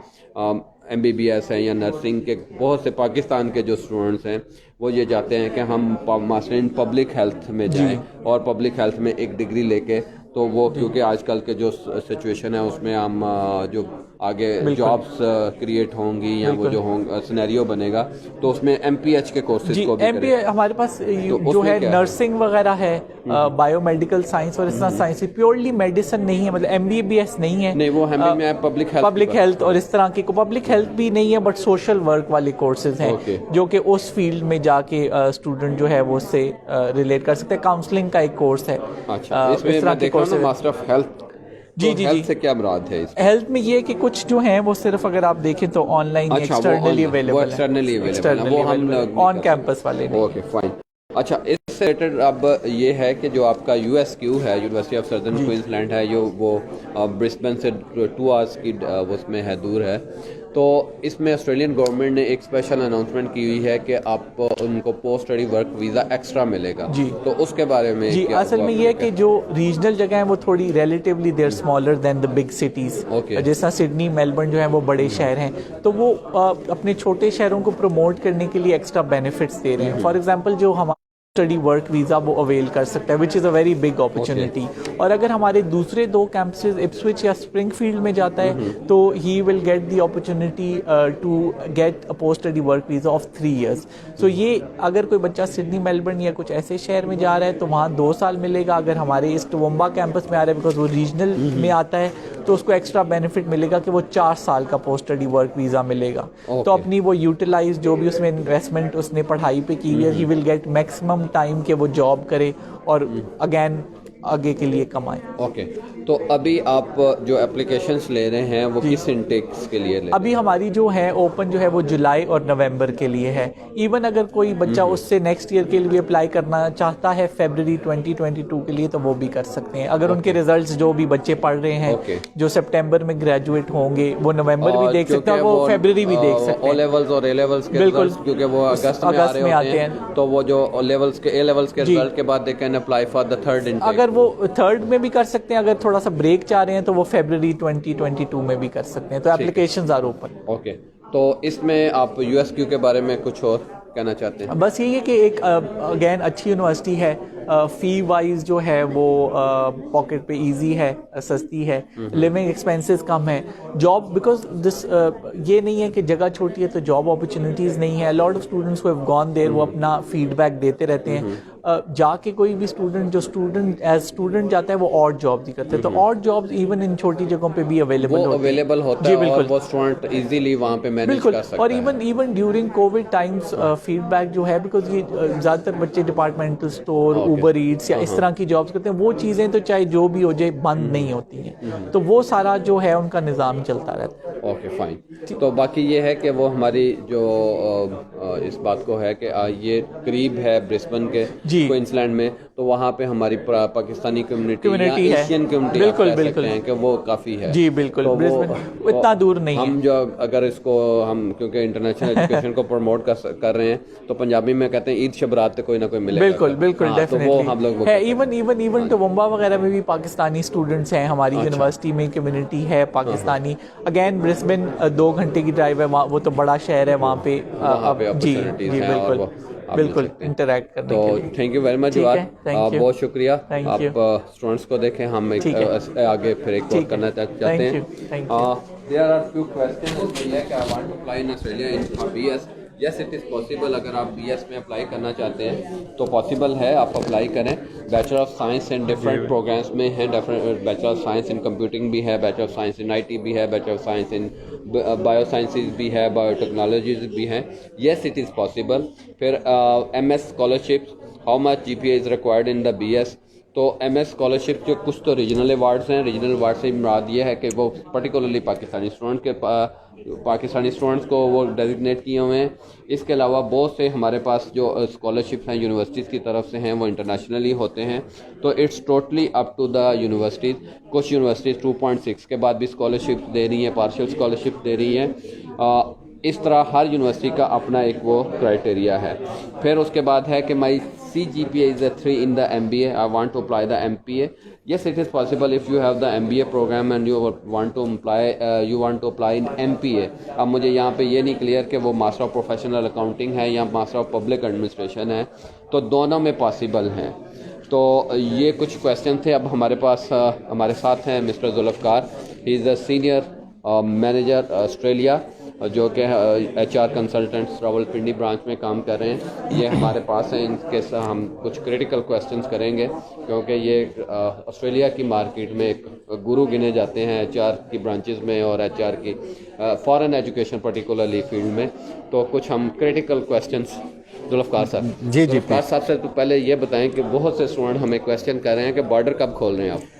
MBBS ہیں یا نرسنگ کے بہت سے پاکستان کے جو اسٹوڈنٹس ہیں وہ یہ چاہتے ہیں کہ ہم ماسٹر ان پبلک ہیلتھ میں جائیں اور پبلک ہیلتھ میں ایک ڈگری لے کے, تو وہ کیونکہ آج کل کے جو سچویشن ہے اس میں ہم جو آگے جابس کریٹ ہوں گی یا وہ جو سینیریو بنے گا تو اس میں MPH کے کورسز کو بھی MPH ہمارے پاس جو ہے نرسنگ وغیرہ ہے, بایو میڈیکل سائنس اور اس طرح سائنس پیورلی میڈیسن نہیں ہے, مطلب MBBS نہیں ہے. نہیں, وہ میں پبلک ہیلتھ اور اس طرح کی پبلک ہیلتھ بھی نہیں ہے, بٹ سوشل ورک والے کورسز ہیں جو کہ اس فیلڈ میں جا کے اسٹوڈنٹ جو ہے وہ اس سے ریلیٹ کر سکتے ہیں. کاؤنسلنگ کا ایک کورس ہے. اچھا, اس میں دیکھو نا ماسٹر آف ہیلتھ. جی سے کیا مراد ہے؟ ہیلتھ میں یہ کہ کچھ جو ہیں وہ صرف اگر آپ دیکھیں تو آن لائن ایکسٹرنلی اویلیبل ہے, آن کیمپس والے نہیں. Okay fine. اچھا, اس سے ریلیٹڈ اب یہ ہے کہ جو آپ کا USQ ہے, یونیورسٹی آف سدرن کوئنسلینڈ ہے, جو وہ برسبن سے 2 آورس کی اس میں ہے, دور ہے, تو اس میں آسٹریلین گورنمنٹ نے ایک اسپیشل اناؤنسمنٹ کی ہوئی ہے کہ آپ ان کو post study work visa extra ملے گا. تو اس کے بارے میں اصل میں یہ کہ جو ریجنل جگہ ہیں وہ تھوڑی relatively there smaller than the big cities, جیسا سڈنی میلبرن جو ہیں وہ بڑے شہر ہیں, تو وہ اپنے چھوٹے شہروں کو پروموٹ کرنے کے لیے ایکسٹرا بینیفٹس دے رہے ہیں. فار ایگزامپل جو ہمارا اسٹڈی ورک ویزا وہ اویل کر سکتا ہے, وچ از اے ویری بگ اپرچونیٹی. اور اگر ہمارے دوسرے 2 کیمپسز اپسوچ یا اسپرنگ فیلڈ میں جاتا ہے تو he will get the opportunity to get a post study work visa of 3 years. So یہ اگر کوئی بچہ سڈنی میلبرن یا کچھ ایسے شہر میں جا رہا ہے تو وہاں 2 سال ملے گا. اگر ہمارے اس ٹومبا کیمپس میں آ رہا ہے بیکاز وہ ریجنل میں آتا ہے تو اس کو ایکسٹرا بینیفٹ ملے گا کہ وہ 4 سال کا پوسٹ اسٹڈی ورک ویزا ملے گا. تو اپنی وہ یوٹیلائز جو بھی اس میں انویسٹمنٹ اس نے پڑھائی پہ کی ہے, ہی ول گیٹ میکسیمم ٹائم کہ وہ جاب کرے اور اگین آگے کے لیے کمائیں. اوکے, تو ابھی آپ جو اپلیکیشنز لے رہے ہیں وہ کس انٹیکس کے لیے لے رہے ہیں؟ ابھی ہماری جو ہے اوپن جو ہے وہ جولائی اور نومبر کے لیے ہے. ایون اگر کوئی بچہ اس سے نیکسٹ ایئر کے لیے اپلائی کرنا چاہتا ہے فیبرری 2022 کے لیے تو وہ بھی کر سکتے ہیں. اگر ان کے ریزلٹس جو بھی بچے پڑھ رہے ہیں جو سپٹمبر میں گریجویٹ ہوں گے وہ نومبر بھی دیکھ سکتے ہیں, وہ فیبرری بھی دیکھ سکتے ہیں. او لیولز اور اے لیولز کے ریزلٹس کیونکہ وہ اگست میں آتے ہیں تو وہ جو او لیولز کے اے لیولز کے ریزلٹ کے بعد دے can apply for the third intake. اگر وہ تھرڈ میں بھی کر سکتے ہیں, اگر تھوڑا سا بریک چاہ رہے ہیں تو وہ فیبرری 2022 میں بھی کر سکتے ہیں. تو اپلیکیشنز آر اوپن. اوکے, تو اس میں آپ USQ کے بارے میں کچھ اور کہنا چاہتے ہیں؟ بس یہی ہے کہ ایک اگین اچھی یونیورسٹی ہے, فی وائز جو ہے وہ پاکٹ پہ ایزی ہے, سستی ہے, لیونگ ایکسپینسز کم ہے. جاب بیکاز دس یہ نہیں ہے کہ جگہ چھوٹی ہے تو جاب اپرچونیٹیز نہیں ہے. Lot of students who have gone there, وہ اپنا فیڈ بیک دیتے رہتے ہیں. جا کے کوئی بھی اسٹوڈنٹ جو اسٹوڈنٹ ایز اسٹوڈنٹ جاتا ہے وہ اور جاب بھی کرتے ہیں, تو اور جابز ایون ان چھوٹی جگہوں پہ بھی اویلیبل ہوتا ہے اور وہ اسٹوڈنٹ ایزیلی وہاں پہ مینیج کر سکتا ہے. اور even during Covid times feedback جو ہے, بیکاز یہ زیادہ تر بچے ڈپارٹمنٹل اسٹور, اوبر ایٹس یا اس طرح کی جابس کرتے ہیں, وہ چیزیں تو چاہے جو بھی ہو جائے بند نہیں ہوتی ہیں, تو وہ سارا جو ہے ان کا نظام چلتا رہتا ہے. Okay fine. تو باقی یہ ہے کہ وہ ہماری جو اس بات کو ہے کہ یہ قریب ہے برسبن کے کوئنسلینڈ میں, تو وہاں پہ ہماری پاکستانی کمیونٹی یا ایشین کمیونٹی بالکل ہیں کہ وہ کافی ہے. جی بالکل, اتنا دور نہیں. ہم جو اگر اس کو ہم کیونکہ انٹرنیشنل ایجوکیشن کو پروموٹ کر رہے ہیں تو پنجابی میں کہتے ہیں عید شبرات کوئی نہ کوئی ملے. بالکل ڈیفینیٹلی ہے. ایون ٹومبا وغیرہ میں بھی پاکستانی اسٹوڈنٹس ہیں, ہماری یونیورسٹی میں کمیونٹی ہے پاکستانی. اگین برسبن 2 گھنٹے کی ڈرائیو ہے, وہ تو بڑا شہر ہے, وہاں پہ جی بالکل بالکل انٹریکٹ کرنے کے لیے. تھینک یو ویری مچ جواد, بہت شکریہ. آپ اسٹوڈنٹس کو دیکھیں, ہم آگے پھر ایک اور کرنا چاہتے ہیں. There are few questions. I want to apply in Australia in BS. Yes it is possible. اگر آپ بی ایس میں اپلائی کرنا چاہتے ہیں تو پاسبل ہے, آپ اپلائی کریں. Bachelor of science in different programs میں ہیں. Bachelor of science in computing بھی ہے, bachelor of science in I T بھی ہے, bachelor of science in biosciences بھی ہے, بایو ٹیکنالوجیز بھی ہیں. Yes it is possible. پھر M S scholarship, how much G P A is required in the B S. تو M S scholarship جو کچھ تو ریجنل ایوارڈس ہیں, ریجنل ایوارڈ سے مراد یہ ہے کہ وہ پرٹیکولرلی پاکستانی اسٹوڈنٹس کو وہ ڈیزگنیٹ کیے ہوئے ہیں. اس کے علاوہ بہت سے ہمارے پاس جو اسکالرشپ ہیں یونیورسٹیز کی طرف سے ہیں وہ انٹرنیشنلی ہوتے ہیں. تو it's totally up to the universities. کچھ یونیورسٹیز 2.6 کے بعد بھی اسکالرشپ دے رہی ہیں, پارشل اسکالرشپ دے رہی ہیں. اس طرح ہر یونیورسٹی کا اپنا ایک وہ کرائٹیریا ہے. پھر اس کے بعد ہے کہ مائی سی جی P A is a 3 in the MBA. I want to apply the MPA. Yes, it is possible if you have the MBA program and you want to apply in MPA. اب مجھے یہاں پہ یہ نہیں کلیئر کہ وہ master of professional accounting ہے یا ماسٹر آف پبلک ایڈمنسٹریشن ہے, تو دونوں میں پاسبل ہیں. تو یہ کچھ کویسچن تھے. اب ہمارے پاس ہمارے ساتھ ہیں mister Zulfiqar. He is a senior manager Australia, جو کہ H R consultants Rawalpindi branch میں کام کر رہے ہیں. یہ ہمارے پاس ہیں. ان کے ساتھ ہم کچھ کریٹیکل کویسچنس کریں گے کیونکہ یہ آسٹریلیا کی مارکیٹ میں ایک گرو گنے جاتے ہیں ایچ آر کی برانچز میں اور ایچ آر کی فارن ایجوکیشن پرٹیکولرلی فیلڈ میں. تو کچھ ہم کریٹیکل کویسچنس ذوالفقار صاحب. جی ذوالفقار صاحب سے تو پہلے یہ بتائیں کہ بہت سے اسٹوڈنٹ ہمیں کویسچن کر رہے ہیں کہ بارڈر کب کھول رہے ہیں آپ؟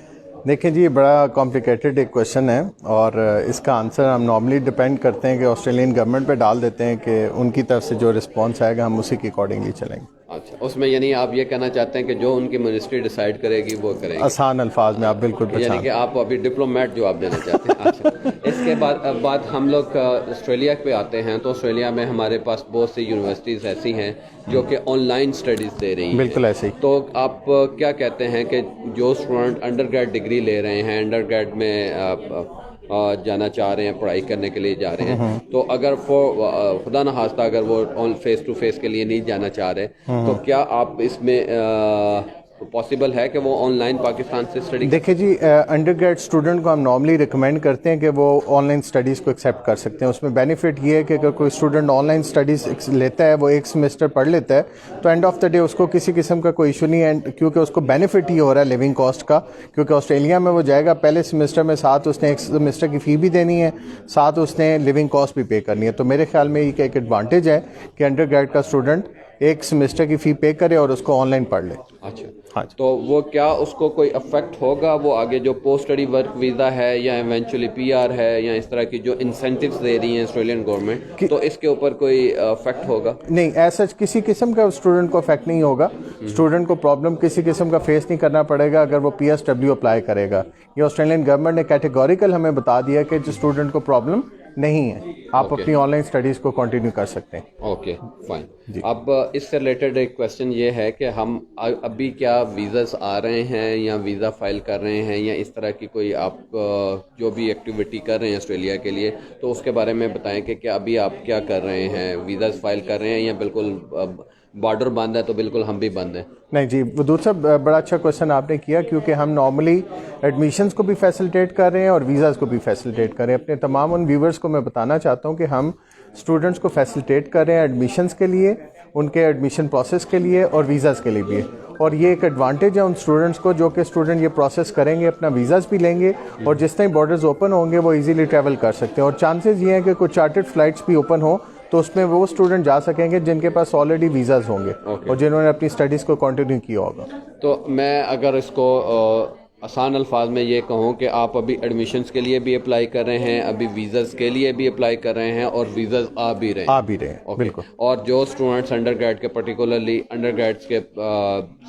دیکھیں جی, بڑا کمپلیکیٹڈ ایک کویشچن ہے اور اس کا آنسر ہم نارملی ڈپینڈ کرتے ہیں کہ آسٹریلین گورنمنٹ پہ ڈال دیتے ہیں کہ ان کی طرف سے جو رسپانس آئے گا ہم اسی کے اکارڈنگلی چلیں گے. اچھا, اس میں یعنی آپ یہ کہنا چاہتے ہیں کہ جو ان کی منسٹری ڈیسائیڈ کرے گی وہ کرے گی. آسان الفاظ میں آپ بالکل یعنی کہ آپ ابھی ڈپلومیٹ جواب دینا چاہتے ہیں. اچھا, اس کے بعد ہم لوگ آسٹریلیا پہ آتے ہیں. تو آسٹریلیا میں ہمارے پاس بہت سی یونیورسٹیز ایسی ہیں جو کہ آن لائن اسٹڈیز دے رہی ہیں. بالکل ایسے ہی. تو آپ کیا کہتے ہیں کہ جو اسٹوڈنٹ انڈر گریڈ ڈگری لے رہے ہیں, انڈر گریڈ میں جانا چاہ رہے ہیں, پڑھائی کرنے کے لیے جا رہے ہیں, تو اگر خدا نخواستہ اگر وہ فیس ٹو فیس کے لیے نہیں جانا چاہ رہے, تو کیا آپ اس میں پاسبل ہے کہ وہ آن لائن پاکستان سے اسٹڈی؟ دیکھیں جی, انڈر گریڈ اسٹوڈنٹ کو ہم نارملی ریکمینڈ کرتے ہیں کہ وہ آن لائن اسٹڈیز کو ایکسیپٹ کر سکتے ہیں. اس میں بینیفٹ یہ ہے کہ اگر کوئی اسٹوڈنٹ آن لائن اسٹڈیز لیتا ہے, وہ ایک سیمسٹر پڑھ لیتا ہے, تو اینڈ آف دا ڈے اس کو کسی قسم کا کوئی ایشو نہیں ہے, کیونکہ اس کو بینیفٹ ہی ہو رہا ہے لیونگ کاسٹ کا. کیونکہ آسٹریلیا میں وہ جائے گا پہلے سیمسٹر میں, ساتھ اس نے ایک سیمسٹر کی فی بھی دینی ہے, ساتھ اس نے لیونگ کاسٹ بھی پے کرنی ہے. تو میرے خیال میں یہ ایک ایڈوانٹیج ہے کہ انڈر گریڈ کا اسٹوڈنٹ ایک سیمسٹر کی فی پے کرے اور اس کو آن لائن پڑھ لے. اچھا, ہاں, تو وہ کیا اس کو کوئی افیکٹ ہوگا, وہ آگے جو پوسٹ اسٹڈی ورک ویزا ہے یا ایونچولی پی آر ہے یا اس طرح کی جو انسینٹیوز دے رہی ہیں آسٹریلین گورنمنٹ, تو اس کے اوپر کوئی افیکٹ ہوگا؟ نہیں, ایسا کسی قسم کا اسٹوڈنٹ کو افیکٹ نہیں ہوگا. اسٹوڈنٹ کو پرابلم کسی قسم کا فیس نہیں کرنا پڑے گا اگر وہ پی ایس ڈبلیو اپلائی کرے گا. یہ آسٹریلین گورنمنٹ نے کیٹیگوریکل ہمیں بتا دیا کہ جو اسٹوڈنٹ کو پرابلم نہیں ہے, آپ اپنی آن لائن اسٹڈیز کو کنٹینیو کر سکتے ہیں. Okay fine. اب اس سے ریلیٹڈ ایک کویسچن یہ ہے کہ ہم ابھی کیا ویزاز آ رہے ہیں یا ویزا فائل کر رہے ہیں یا اس طرح کی کوئی آپ جو بھی ایکٹیویٹی کر رہے ہیں آسٹریلیا کے لیے, تو اس کے بارے میں بتائیں کہ کیا ابھی آپ کیا کر رہے ہیں, ویزاز فائل کر رہے ہیں یا بالکل بارڈر بند ہے تو بالکل ہم بھی بند ہیں؟ نہیں جی, ودود صاحب بڑا اچھا کویشچن آپ نے کیا, کیونکہ ہم نارملی ایڈمیشنز کو بھی فیسلٹیٹ کر رہے ہیں اور ویزاز کو بھی فیسلٹیٹ کر رہے ہیں. اپنے تمام ان ویورز کو میں بتانا چاہتا ہوں کہ ہم اسٹوڈنٹس کو فیسلٹیٹ کر رہے ہیں ایڈمیشنز کے لیے, ان کے ایڈمیشن پروسیس کے لیے اور ویزاز کے لیے بھی. اور یہ ایک ایڈوانٹیج ہے ان اسٹوڈنٹس کو جو کہ اسٹوڈنٹ یہ پروسیس کریں گے, اپنا ویزاز بھی لیں گے اور جس طرح بارڈرز اوپن ہوں گے وہ ایزیلی ٹریول کر سکتے ہیں. اور چانسز یہ ہیں کہ کوئی چارٹرڈ فلائٹس بھی اوپن ہوں تو اس میں وہ اسٹوڈنٹ جا سکیں گے جن کے پاس آلریڈی ویزاز ہوں گے اور جنہوں نے اپنی اسٹڈیز کو کنٹینیو کیا ہوگا. تو میں اگر اس کو آسان الفاظ میں یہ کہوں کہ آپ ابھی ایڈمیشنز کے لیے بھی اپلائی کر رہے ہیں, ابھی ویزاز کے لیے بھی اپلائی کر رہے ہیں اور ویزاز آ بھی رہے ہیں. بالکل. اور جو اسٹوڈنٹس انڈر گریڈ کے پرٹیکولرلی انڈر گریڈس کے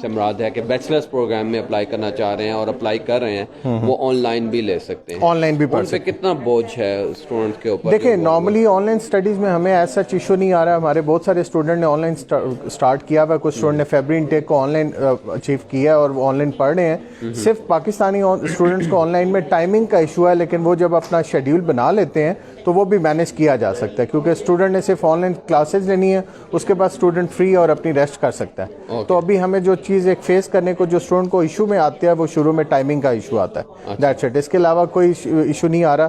سے مراد ہے کہ بیچلرس پروگرام میں اپلائی کرنا چاہ رہے ہیں اور اپلائی کر رہے ہیں, وہ آن لائن بھی لے سکتے ہیں, آن لائن بھی پڑھ سکتے ہیں. کتنا بوجھ ہے اسٹوڈنٹس کے اوپر؟ دیکھیں, نارملی آن لائن اسٹڈیز میں ہمیں ایسا ایشو نہیں آ رہا ہے. ہمارے بہت سارے اسٹوڈنٹ نے آن لائن اسٹارٹ کیا ہوا ہے, کچھ اسٹوڈنٹ نے فیبری انٹیک کو آن لائن اچیو کیا ہے اور وہ آن لائن پڑھ رہے ہیں. صرف پاکستانی اسٹوڈنٹس کو آن لائن میں ٹائمنگ کا ایشو ہے, لیکن وہ جب اپنا شیڈیول بنا لیتے ہیں تو وہ بھی مینیج کیا جا سکتا ہے, کیونکہ اسٹوڈنٹ نے صرف آن لائن کلاسز لینی ہے, اس کے بعد اسٹوڈنٹ فری اور اپنی ریسٹ کر سکتا ہے. تو ابھی ہمیں جو چیز ایک فیس کرنے کو جو اسٹوڈنٹ کو ایشو میں آتا ہے وہ شروع میں ٹائمنگ کا ایشو آتا ہے, دیٹس اٹ. اس کے علاوہ کوئی ایشو نہیں آ رہا.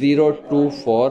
024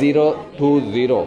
020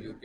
UK